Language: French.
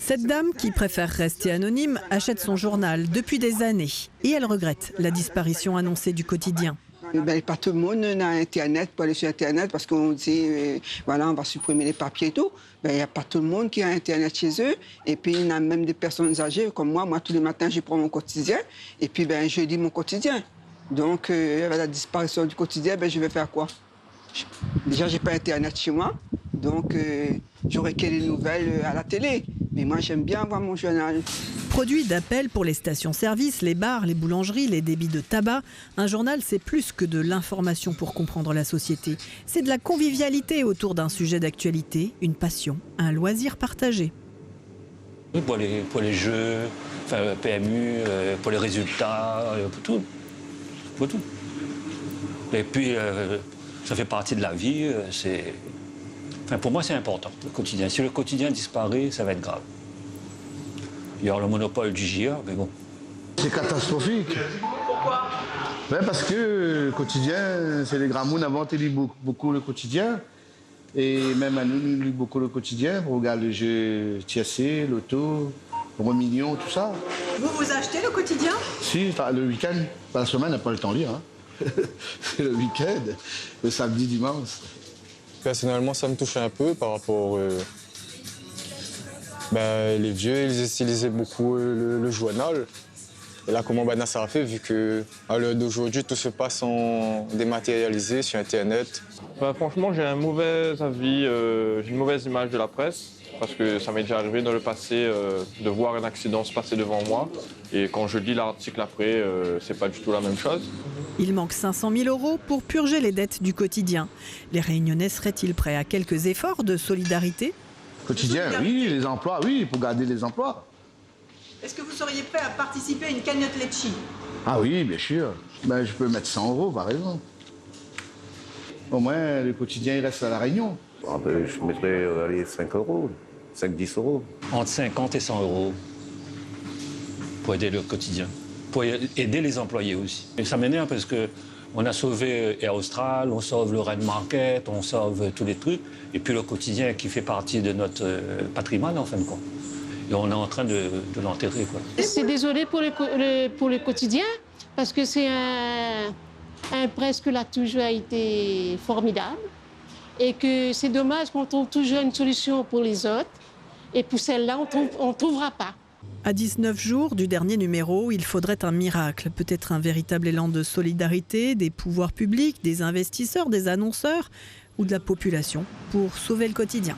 Cette dame, qui préfère rester anonyme, achète son journal depuis des années. Et elle regrette la disparition annoncée du quotidien. Pas tout le monde n'a Internet pour aller sur Internet parce qu'on dit, voilà, on va supprimer les papiers et tout. Il n'y a pas tout le monde qui a Internet chez eux. Et puis, il y a même des personnes âgées comme moi. Moi, tous les matins, je prends mon quotidien. Et puis, je lis mon quotidien. Donc, avec la disparition du quotidien, je vais faire quoi? Déjà, je n'ai pas Internet chez moi. Donc, j'aurai que les nouvelles à la télé. Mais moi, j'aime bien voir mon journal. Produit d'appel pour les stations-service, les bars, les boulangeries, les débits de tabac, un journal, c'est plus que de l'information pour comprendre la société. C'est de la convivialité autour d'un sujet d'actualité, une passion, un loisir partagé. Pour les jeux, enfin, PMU, pour les résultats, pour tout. Pour tout. Et puis, ça fait partie de la vie. Enfin, pour moi, c'est important, le quotidien. Si le quotidien disparaît, ça va être grave. Il y aura le monopole du JA, mais bon. C'est catastrophique. Pourquoi? Parce que le quotidien, c'est les grands mouns avant, ils lisent beaucoup le quotidien. Et même à nous, nous lisons beaucoup le quotidien. On regarde les jeux TSC, Loto, Euro Million, tout ça. Vous achetez le quotidien? Si, le week-end. La semaine, on n'a pas le temps de lire. Hein. C'est le week-end, le samedi, dimanche. Personnellement, ça me touche un peu par rapport... les vieux, ils utilisaient beaucoup le journal. Et là, comment ça a fait, vu qu'à l'heure d'aujourd'hui, tout se passe en dématérialisé sur Internet. Franchement, j'ai un mauvais avis, j'ai une mauvaise image de la presse, parce que ça m'est déjà arrivé dans le passé de voir un accident se passer devant moi. Et quand je lis l'article après, c'est pas du tout la même chose. Il manque 500 000 € pour purger les dettes du quotidien. Les Réunionnais seraient-ils prêts à quelques efforts de solidarité ? Quotidien, oui, les emplois, oui, pour garder les emplois. Est-ce que vous seriez prêt à participer à une cagnotte Litchi? Ah oui, bien sûr. Je peux mettre 100 €, par exemple. Au moins, le quotidien, il reste à La Réunion. Je mettrais 5 €, 5-10 €. Entre 50 et 100 € pour aider le quotidien, pour aider les employés aussi. Et ça m'énerve parce qu'on a sauvé Air Austral, on sauve le Red Market, on sauve tous les trucs, et puis le quotidien qui fait partie de notre patrimoine, en fin de compte. Et on est en train de l'enterrer, quoi. C'est désolé pour le quotidien, parce que c'est un presse qui a toujours été formidable, et que c'est dommage qu'on trouve toujours une solution pour les autres, et pour celle-là, on ne trouvera pas. À 19 jours du dernier numéro, il faudrait un miracle, peut-être un véritable élan de solidarité des pouvoirs publics, des investisseurs, des annonceurs ou de la population pour sauver le quotidien.